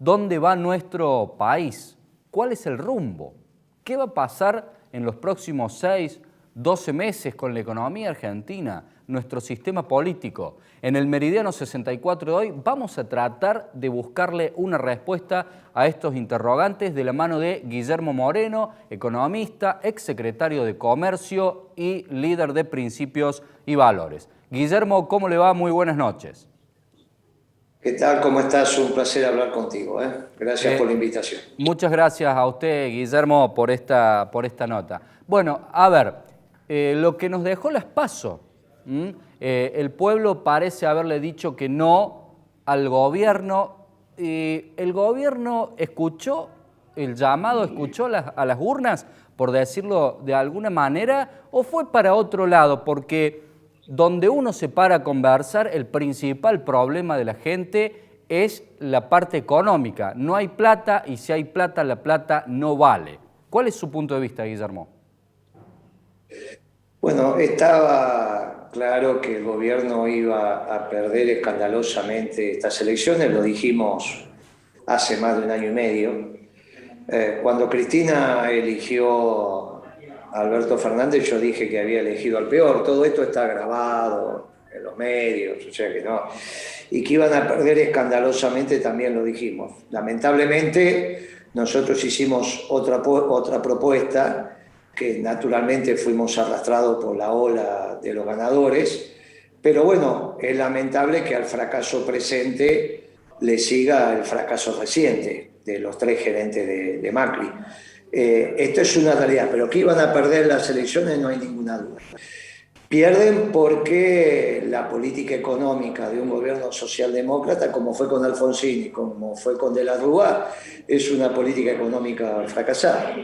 ¿Dónde va nuestro país? ¿Cuál es el rumbo? ¿Qué va a pasar en los próximos 6, 12 meses con la economía argentina, nuestro sistema político? En el Meridiano 64 de hoy vamos a tratar de buscarle una respuesta a estos interrogantes de la mano de Guillermo Moreno, economista, exsecretario de Comercio y líder de Principios y Valores. Guillermo, ¿cómo le va? Muy buenas noches. ¿Qué tal? ¿Cómo estás? Un placer hablar contigo, ¿eh? Gracias por la invitación. Muchas gracias a usted, Guillermo, por esta nota. Bueno, a ver, lo que nos dejó las PASO, el pueblo parece haberle dicho que no al gobierno, y el gobierno escuchó el llamado, escuchó a las urnas, por decirlo de alguna manera, o fue para otro lado, porque donde uno se para a conversar, el principal problema de la gente es la parte económica. No hay plata y si hay plata, la plata no vale. ¿Cuál es su punto de vista, Guillermo? Bueno, estaba claro que el gobierno iba a perder escandalosamente estas elecciones, lo dijimos hace más de un año y medio. Cuando Cristina eligió a Alberto Fernández, yo dije que había elegido al peor. Todo esto está grabado en los medios, o sea que no. Y que iban a perder escandalosamente también lo dijimos. Lamentablemente, nosotros hicimos otra propuesta que naturalmente fuimos arrastrados por la ola de los ganadores, pero bueno, es lamentable que al fracaso presente le siga el fracaso reciente de los tres gerentes de Macri. Esto es una realidad, pero que iban a perder las elecciones no hay ninguna duda. Pierden porque la política económica de un gobierno socialdemócrata, como fue con Alfonsín y como fue con De la Rúa, es una política económica fracasada.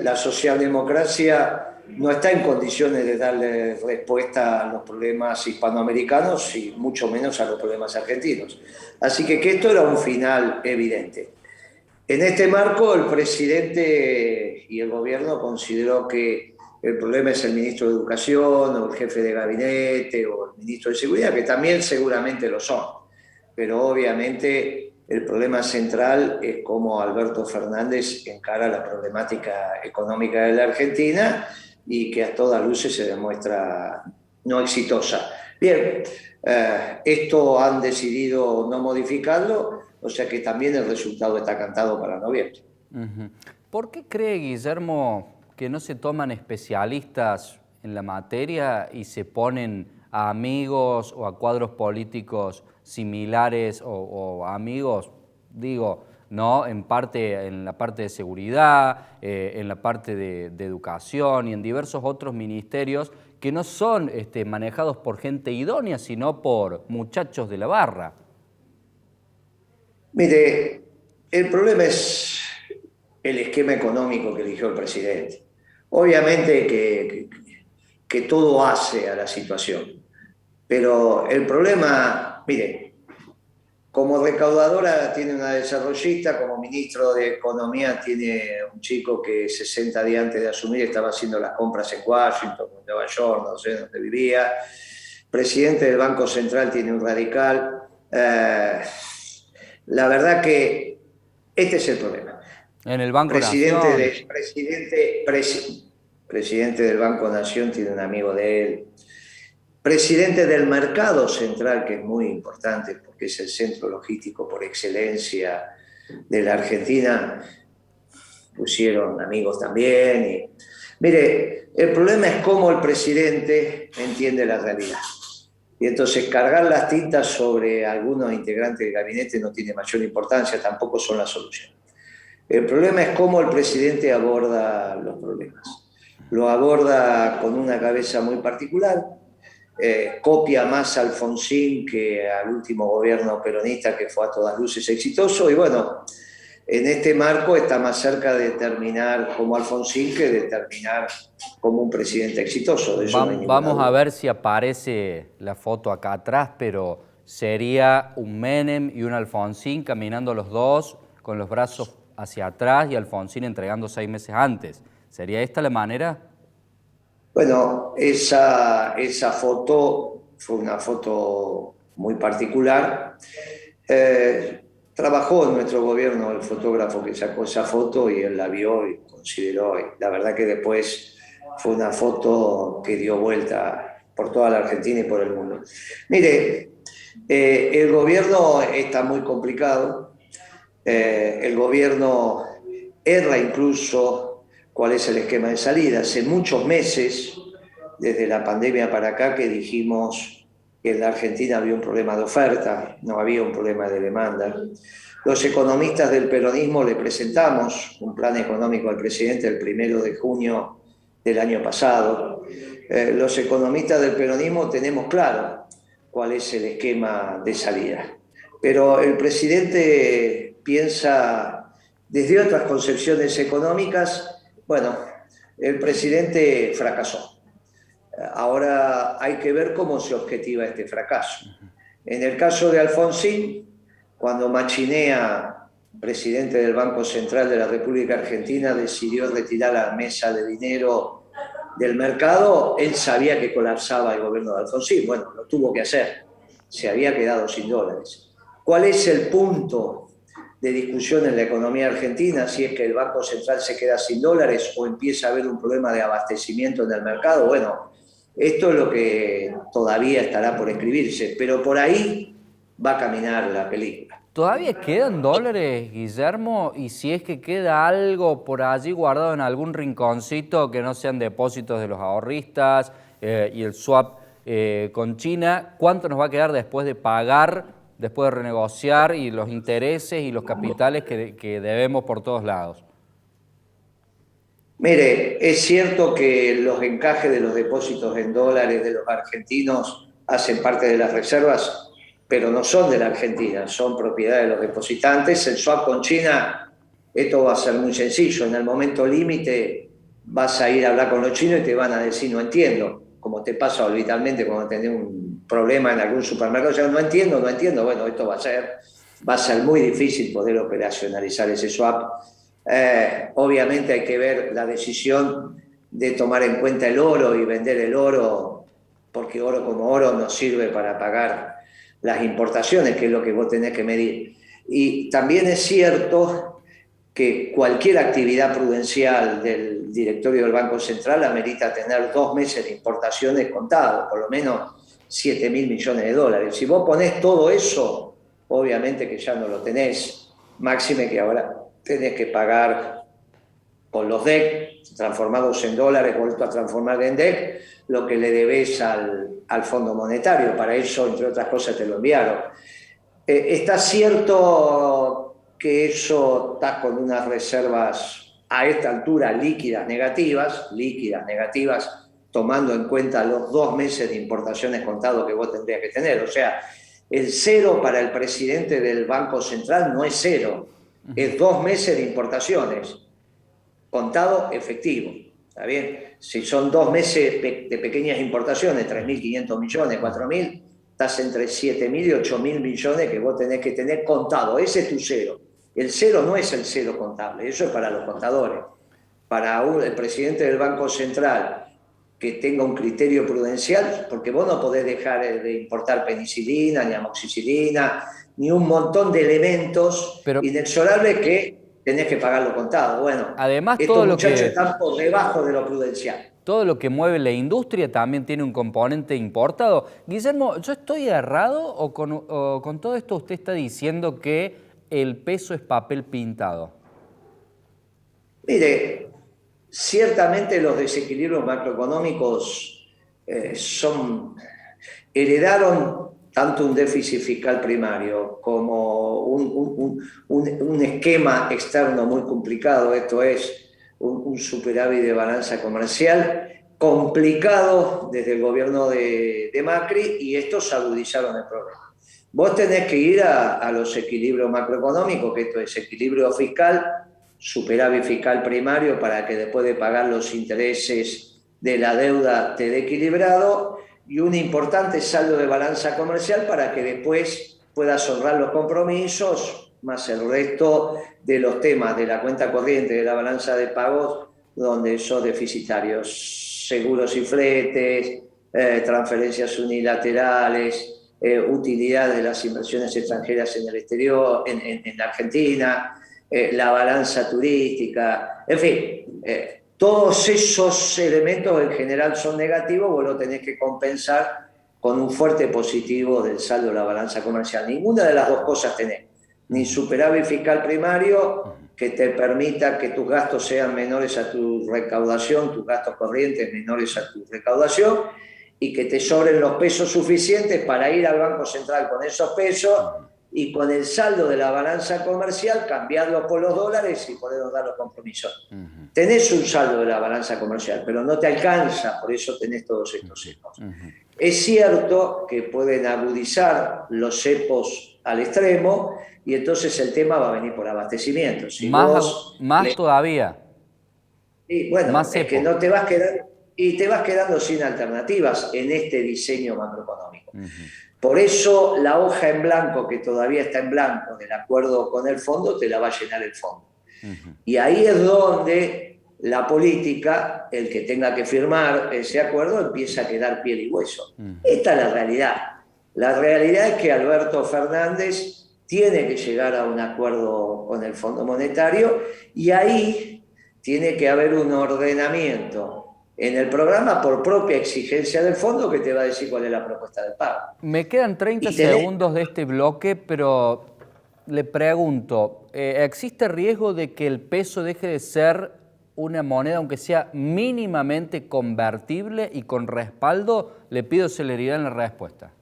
La socialdemocracia no está en condiciones de darle respuesta a los problemas hispanoamericanos y mucho menos a los problemas argentinos. Así que esto era un final evidente. En este marco, el presidente y el gobierno consideró que el problema es el ministro de Educación o el jefe de gabinete o el ministro de Seguridad, que también seguramente lo son. Pero obviamente el problema central es cómo Alberto Fernández encara la problemática económica de la Argentina y que a todas luces se demuestra no exitosa. Bien, esto han decidido no modificarlo, o sea que también el resultado está cantado para noviembre. ¿Por qué cree, Guillermo, que no se toman especialistas en la materia y se ponen a amigos o a cuadros políticos similares o amigos, digo, ¿no? En la parte de seguridad, en la parte de educación y en diversos otros ministerios que no son manejados por gente idónea, sino por muchachos de la barra? Mire, el problema es el esquema económico que eligió el presidente. Obviamente que todo hace a la situación, pero el problema, mire, como recaudadora tiene una desarrollista, como ministro de Economía tiene un chico que 60 días antes de asumir estaba haciendo las compras en Washington, en Nueva York, no sé dónde vivía. Presidente del Banco Central tiene un radical. La verdad que este es el problema. En el Banco Presidente, Nación. de, presidente, presi, presidente del Banco Nación tiene un amigo de él. Presidente del Mercado Central, que es muy importante porque es el centro logístico por excelencia de la Argentina, pusieron amigos también. Mire, el problema es cómo el presidente entiende la realidad. Y entonces cargar las tintas sobre algunos integrantes del gabinete no tiene mayor importancia, tampoco son la solución. El problema es cómo el presidente aborda los problemas. Lo aborda con una cabeza muy particular, copia más a Alfonsín que al último gobierno peronista que fue a todas luces exitoso y bueno, en este marco está más cerca de terminar como Alfonsín que de terminar como un presidente exitoso, de eso no hay ninguna Vamos a duda. ver si aparece la foto acá atrás, pero sería un Menem y un Alfonsín caminando los dos con los brazos hacia atrás y Alfonsín entregando 6 meses antes. ¿Sería esta la manera? Bueno, esa foto fue una foto muy particular. Trabajó en nuestro gobierno el fotógrafo que sacó esa foto y él la vio y consideró, y la verdad que después fue una foto que dio vuelta por toda la Argentina y por el mundo. Mire, el gobierno está muy complicado, el gobierno erra incluso cuál es el esquema de salida. Hace muchos meses, desde la pandemia para acá, que dijimos que en la Argentina había un problema de oferta, no había un problema de demanda. Los economistas del peronismo le presentamos un plan económico al presidente el 1 de junio del año pasado. Los economistas del peronismo tenemos claro cuál es el esquema de salida. Pero el presidente piensa desde otras concepciones económicas. Bueno, el presidente fracasó. Ahora hay que ver cómo se objetiva este fracaso. En el caso de Alfonsín, cuando Machinea, presidente del Banco Central de la República Argentina, decidió retirar la mesa de dinero del mercado, él sabía que colapsaba el gobierno de Alfonsín. Bueno, lo tuvo que hacer. Se había quedado sin dólares. ¿Cuál es el punto de discusión en la economía argentina? Si es que el Banco Central se queda sin dólares o empieza a haber un problema de abastecimiento en el mercado. Bueno, esto es lo que todavía estará por escribirse, pero por ahí va a caminar la película. ¿Todavía quedan dólares, Guillermo? Y si es que queda algo por allí guardado en algún rinconcito que no sean depósitos de los ahorristas y el swap con China, ¿cuánto nos va a quedar después de pagar, después de renegociar y los intereses y los capitales que debemos por todos lados? Mire, es cierto que los encajes de los depósitos en dólares de los argentinos hacen parte de las reservas, pero no son de la Argentina, son propiedad de los depositantes. El swap con China, esto va a ser muy sencillo. En el momento límite vas a ir a hablar con los chinos y te van a decir no entiendo, como te pasa habitualmente cuando tenés un problema en algún supermercado. Ya no entiendo, no entiendo. Bueno, esto va a ser muy difícil poder operacionalizar ese swap. Obviamente hay que ver la decisión de tomar en cuenta el oro y vender el oro, porque oro como oro nos sirve para pagar las importaciones, que es lo que vos tenés que medir. Y también es cierto que cualquier actividad prudencial del directorio del Banco Central amerita tener 2 meses de importaciones contados, por lo menos 7.000 millones de dólares. Si vos ponés todo eso, obviamente que ya no lo tenés, máxime que ahora tenés que pagar con los DEC transformados en dólares, vuelto a transformar en DEC, lo que le debes al Fondo Monetario. Para eso, entre otras cosas, te lo enviaron. Está cierto que eso está con unas reservas a esta altura líquidas negativas, tomando en cuenta los 2 meses de importaciones contados que vos tendrías que tener. O sea, el cero para el presidente del Banco Central no es cero, es 2 meses de importaciones, contado efectivo. ¿Está bien? Si son 2 meses de pequeñas importaciones, 3.500 millones, 4.000, estás entre 7.000 y 8.000 millones que vos tenés que tener contado. Ese es tu cero. El cero no es el cero contable, eso es para los contadores. Para el presidente del Banco Central que tenga un criterio prudencial, porque vos no podés dejar de importar penicilina, ni amoxicilina, ni un montón de elementos Pero inexorables que tenés que pagarlo contado. Bueno, además estos muchachos están por debajo de lo prudencial. todo lo que mueve la industria también tiene un componente importado. Guillermo, ¿yo estoy errado o con todo esto usted está diciendo que el peso es papel pintado? Mire, ciertamente los desequilibrios macroeconómicos heredaron tanto un déficit fiscal primario como un esquema externo muy complicado. Esto es un superávit de balanza comercial complicado desde el gobierno de Macri, y estos agudizaron el problema. Vos tenés que ir a los equilibrios macroeconómicos, que esto es equilibrio fiscal, superávit fiscal primario, para que después de pagar los intereses de la deuda te dé equilibrado, y un importante saldo de balanza comercial para que después puedas honrar los compromisos, más el resto de los temas de la cuenta corriente, de la balanza de pagos, donde son deficitarios, seguros y fletes, transferencias unilaterales, utilidad de las inversiones extranjeras en el exterior, en la Argentina, la balanza turística, en fin, todos esos elementos en general son negativos, vos lo tenés que compensar con un fuerte positivo del saldo de la balanza comercial. Ninguna de las dos cosas tenés, ni superávit fiscal primario que te permita que tus gastos sean menores a tu recaudación, tus gastos corrientes menores a tu recaudación, y que te sobren los pesos suficientes para ir al Banco Central con esos pesos y con el saldo de la balanza comercial cambiarlos por los dólares y podernos dar los compromisos. Tenés un saldo de la balanza comercial, pero no te alcanza, por eso tenés todos estos cepos. Es cierto que pueden agudizar los cepos al extremo y entonces el tema va a venir por abastecimiento. Si más todavía. Y bueno, más es que no te vas quedando, y te vas quedando sin alternativas en este diseño macroeconómico. Por eso la hoja en blanco, que todavía está en blanco del acuerdo con el fondo, te la va a llenar el fondo. Y ahí es donde la política, el que tenga que firmar ese acuerdo, empieza a quedar piel y hueso. Esta es la realidad. La realidad es que Alberto Fernández tiene que llegar a un acuerdo con el Fondo Monetario y ahí tiene que haber un ordenamiento en el programa por propia exigencia del fondo que te va a decir cuál es la propuesta de pago. Me quedan 30 segundos de este bloque, pero le pregunto, ¿existe riesgo de que el peso deje de ser una moneda, aunque sea mínimamente convertible y con respaldo? Le pido celeridad en la respuesta.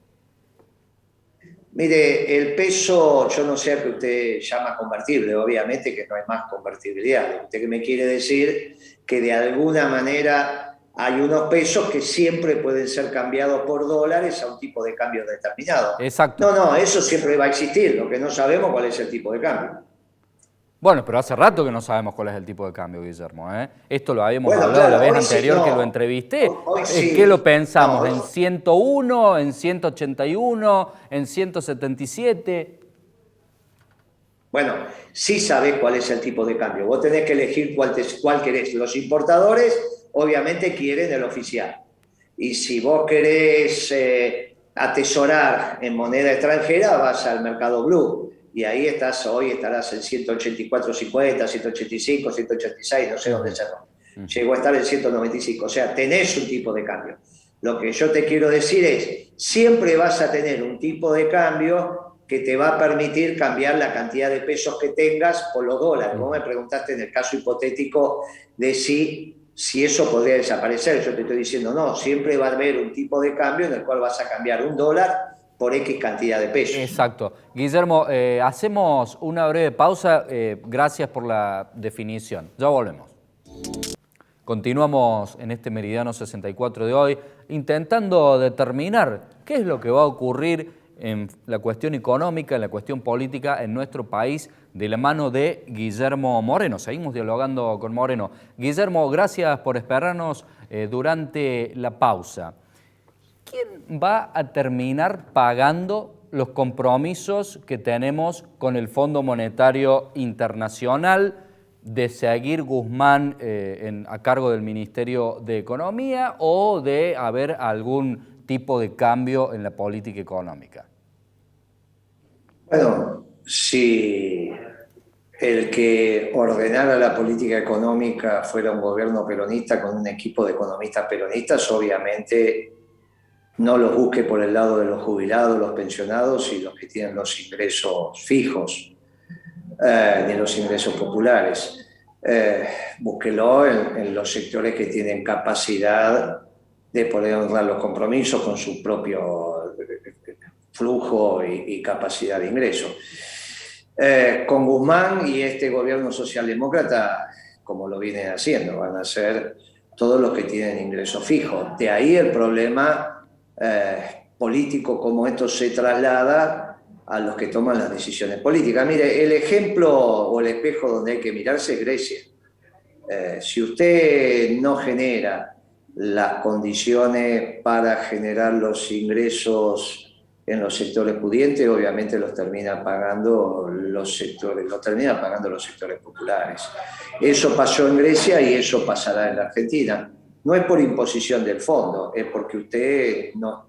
Mire, el peso, yo no sé a qué usted llama convertible, obviamente que no hay más convertibilidad. Usted que me quiere decir que de alguna manera hay unos pesos que siempre pueden ser cambiados por dólares a un tipo de cambio determinado. Exacto. No, eso siempre va a existir, lo que no sabemos cuál es el tipo de cambio. Bueno, pero hace rato que no sabemos cuál es el tipo de cambio, Guillermo, ¿eh? Esto lo habíamos hablado la vez anterior que lo entrevisté. Sí. ¿Qué lo pensamos? ¿En 101, en 181, en 177? Bueno, sí sabés cuál es el tipo de cambio. Vos tenés que elegir cuál querés. Los importadores obviamente quieren el oficial. Y si vos querés atesorar en moneda extranjera, vas al mercado blue. Y ahí hoy estarás en 184.50, 185, 186, no sé dónde cerró. Llegó a estar en 195. O sea, tenés un tipo de cambio. Lo que yo te quiero decir es, siempre vas a tener un tipo de cambio que te va a permitir cambiar la cantidad de pesos que tengas por los dólares. Vos me preguntaste en el caso hipotético de si eso podría desaparecer. Yo te estoy diciendo, no, siempre va a haber un tipo de cambio en el cual vas a cambiar un dólar por X cantidad de pesos. Exacto. Guillermo, hacemos una breve pausa. Gracias por la definición. Ya volvemos. Continuamos en este Meridiano 64 de hoy intentando determinar qué es lo que va a ocurrir en la cuestión económica, en la cuestión política en nuestro país de la mano de Guillermo Moreno. Seguimos dialogando con Moreno. Guillermo, gracias por esperarnos durante la pausa. ¿Quién va a terminar pagando los compromisos que tenemos con el Fondo Monetario Internacional de seguir Guzmán a cargo del Ministerio de Economía o de haber algún tipo de cambio en la política económica? Bueno, si el que ordenara la política económica fuera un gobierno peronista con un equipo de economistas peronistas, obviamente no los busque por el lado de los jubilados, los pensionados y los que tienen los ingresos fijos, ni los ingresos populares. Búsquelo en los sectores que tienen capacidad de poder honrar los compromisos con su propio flujo y capacidad de ingreso. Con Guzmán y este gobierno socialdemócrata, como lo vienen haciendo, van a ser todos los que tienen ingresos fijos. De ahí el problema político, como esto se traslada a los que toman las decisiones políticas. Mire, el ejemplo o el espejo donde hay que mirarse es Grecia. Si usted no genera las condiciones para generar los ingresos en los sectores pudientes, obviamente los termina pagando los sectores populares. Eso pasó en Grecia y eso pasará en la Argentina. no es por imposición del fondo, es porque usted no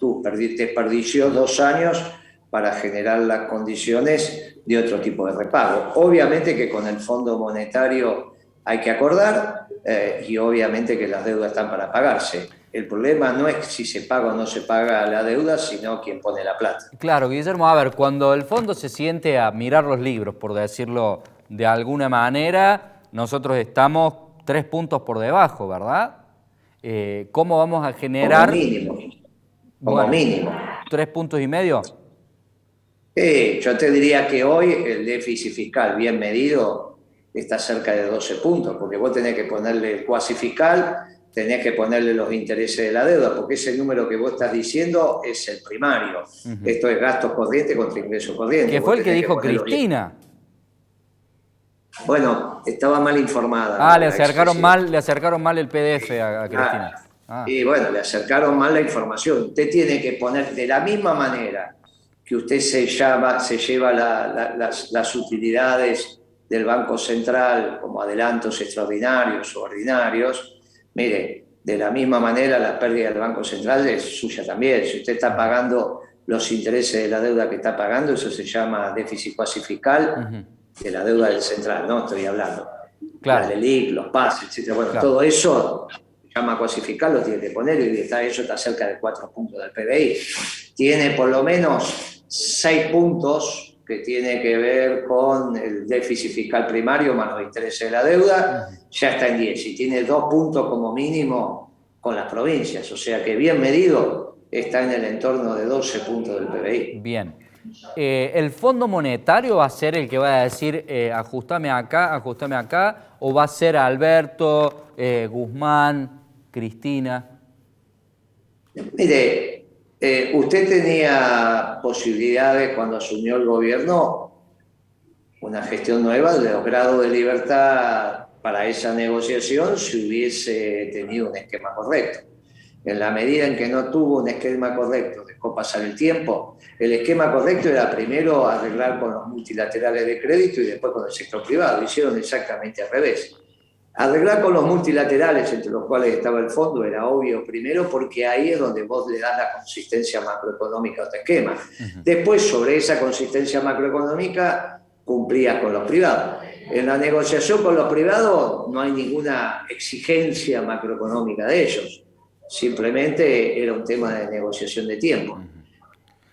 desperdició 2 años para generar las condiciones de otro tipo de repago. Obviamente que con el Fondo Monetario hay que acordar y obviamente que las deudas están para pagarse. El problema no es si se paga o no se paga la deuda, sino quién pone la plata. Claro, Guillermo, a ver, cuando el fondo se siente a mirar los libros, por decirlo de alguna manera, nosotros estamos 3 puntos por debajo, ¿verdad? ¿Cómo vamos a generar? Como mínimo. Como Bueno, mínimo. 3,5 puntos. Yo te diría que hoy el déficit fiscal bien medido está cerca de 12 puntos, porque vos tenés que ponerle el cuasi fiscal, tenés que ponerle los intereses de la deuda, porque ese número que vos estás diciendo es el primario. Esto es gastos corrientes contra ingresos corrientes. Que fue el que tenés dijo poner los- Cristina. Bueno, estaba mal informada Le la expresidenta. acercaron mal el PDF a Cristina. Y bueno, le acercaron mal la información. Usted tiene que poner de la misma manera que usted se lleva las utilidades del Banco Central como adelantos extraordinarios o ordinarios. Mire, de la misma manera la pérdida del Banco Central es suya también. Si usted está pagando los intereses de la deuda que está pagando, eso se llama déficit cuasi fiscal de la deuda del central, ¿no? Estoy hablando. Claro. La LELIC, los PAS, etc. Bueno, Claro. todo eso se llama cuasi fiscal, lo tiene que poner y eso está cerca de 4 puntos del PBI. Tiene por lo menos 6 puntos que tiene que ver con el déficit fiscal primario más los intereses de la deuda, ya está en 10 y tiene 2 puntos como mínimo con las provincias, o sea que bien medido está en el entorno de 12 puntos del PBI. Bien. ¿El Fondo Monetario va a ser el que va a decir ajustame acá, o va a ser Alberto, Guzmán, Cristina? Mire, usted tenía posibilidades cuando asumió el gobierno, una gestión nueva de los grados de libertad para esa negociación si hubiese tenido un esquema correcto. En la medida en que no tuvo un esquema correcto, dejó pasar el tiempo. El esquema correcto era primero arreglar con los multilaterales de crédito y después con el sector privado. Hicieron exactamente al revés. Arreglar con los multilaterales, entre los cuales estaba el fondo, era obvio primero porque ahí es donde vos le das la consistencia macroeconómica a este esquema. Después, sobre esa consistencia macroeconómica, cumplías con los privados. En la negociación con los privados no hay ninguna exigencia macroeconómica de ellos. Simplemente era un tema de negociación de tiempo.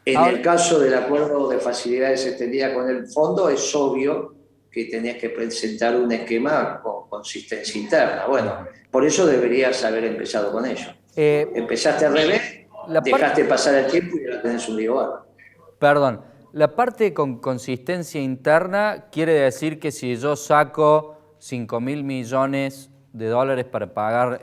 En el caso del acuerdo de facilidades extendidas con el fondo, es obvio que tenés que presentar un esquema con consistencia interna. Bueno, por eso deberías haber empezado con ello. Empezaste al revés, dejaste pasar el tiempo y ahora tenés un lío bárbaro. Perdón, la parte con consistencia interna quiere decir que si yo saco 5.000 millones de dólares para pagar,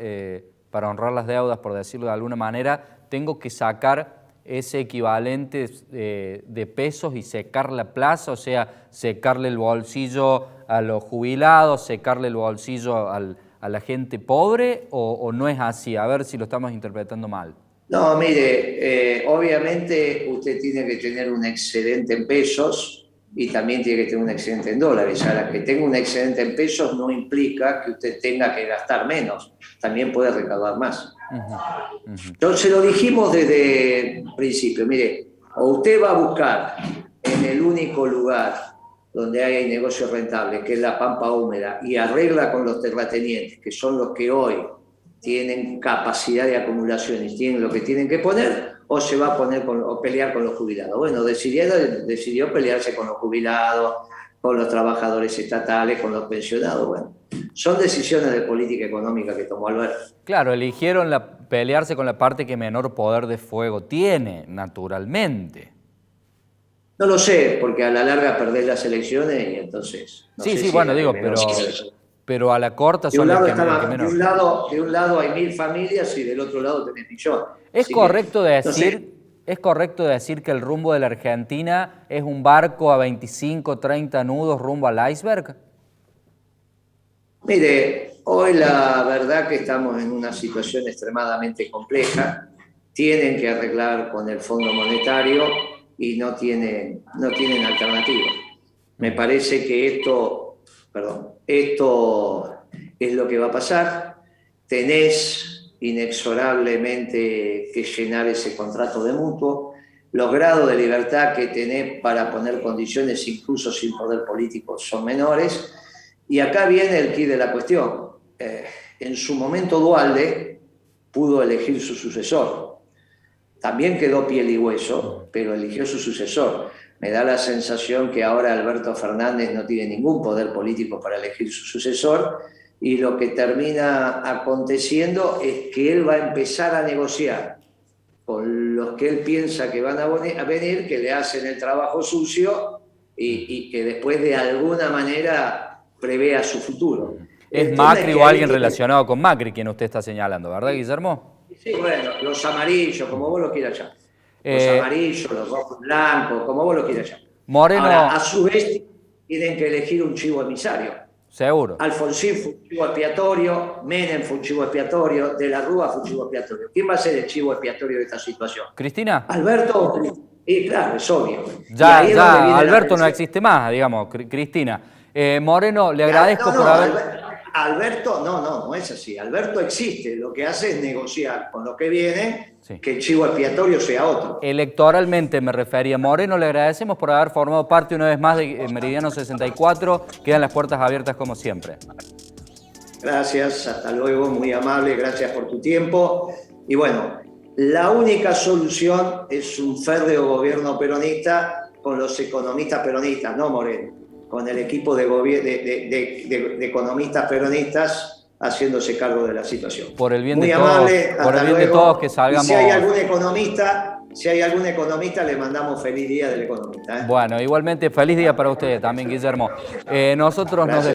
para honrar las deudas, por decirlo de alguna manera, tengo que sacar ese equivalente de pesos y secar la plaza, o sea, secarle el bolsillo a los jubilados, secarle el bolsillo a la gente pobre, o no es así. A ver si lo estamos interpretando mal. No, mire, obviamente usted tiene que tener un excedente en pesos y también tiene que tener un excedente en dólares. Ahora, que tenga un excedente en pesos no implica que usted tenga que gastar menos, también puede recaudar más. Entonces, se lo dijimos desde el principio, mire, o usted va a buscar en el único lugar donde hay negocios rentables, que es la pampa húmeda, y arregla con los terratenientes, que son los que hoy tienen capacidad de acumulación y tienen lo que tienen que poner, o se va a poner o pelear con los jubilados. Bueno, decidió pelearse con los jubilados, con los trabajadores estatales, con los pensionados. Bueno, son decisiones de política económica que tomó Alberto. Claro, eligieron pelearse con la parte que menor poder de fuego tiene, naturalmente. No lo sé, porque a la larga perdés las elecciones y entonces... No sí, sé si bueno, digo, pero a la corta son los que menor. De un lado hay 1.000 familias y del otro lado tenés millones. ¿Es correcto decir que el rumbo de la Argentina es un barco a 25, 30 nudos rumbo al iceberg? Mire, hoy la verdad que estamos en una situación extremadamente compleja. Tienen que arreglar con el Fondo Monetario y no tienen alternativa. Me parece que esto es lo que va a pasar. Tenés inexorablemente que llenar ese contrato de mutuo, los grados de libertad que tenés para poner condiciones incluso sin poder político son menores, y acá viene el quid de la cuestión. En su momento Duhalde pudo elegir su sucesor, también quedó piel y hueso, pero eligió su sucesor. Me da la sensación que ahora Alberto Fernández no tiene ningún poder político para elegir su sucesor, y lo que termina aconteciendo es que él va a empezar a negociar con los que él piensa que van a venir, que le hacen el trabajo sucio y que después de alguna manera prevea su futuro. Es Macri o alguien relacionado con Macri quien usted está señalando, ¿verdad, Guillermo? Sí, bueno, los amarillos, como vos lo quieras llamar. Los amarillos, los rojos blancos, como vos lo quieras llamar. Moreno. Ahora, a su vez, tienen que elegir un chivo emisario. Seguro. Alfonsín fue un chivo expiatorio, Menem fue un chivo expiatorio, De la Rúa fue un chivo expiatorio. ¿Quién va a ser el chivo expiatorio de esta situación? ¿Cristina? Alberto. Y claro, es obvio. Ya Alberto no existe más, digamos, Cristina. Moreno, le agradezco por haber... Alberto, no es así. Alberto existe, lo que hace es negociar con los que vienen, sí, que el chivo expiatorio sea otro. Electoralmente me refería. Moreno, le agradecemos por haber formado parte una vez más de Meridiano 64. Quedan las puertas abiertas como siempre. Gracias, hasta luego, muy amable, gracias por tu tiempo. Y bueno, la única solución es un férreo gobierno peronista con los economistas peronistas, no Moreno, con el equipo de economistas peronistas haciéndose cargo de la situación. Por el bien muy de amable, todos, por el bien de todos que salgamos. Y si hay algún economista, le mandamos feliz día del economista. Bueno, igualmente feliz día para ustedes también, Guillermo. Nosotros nos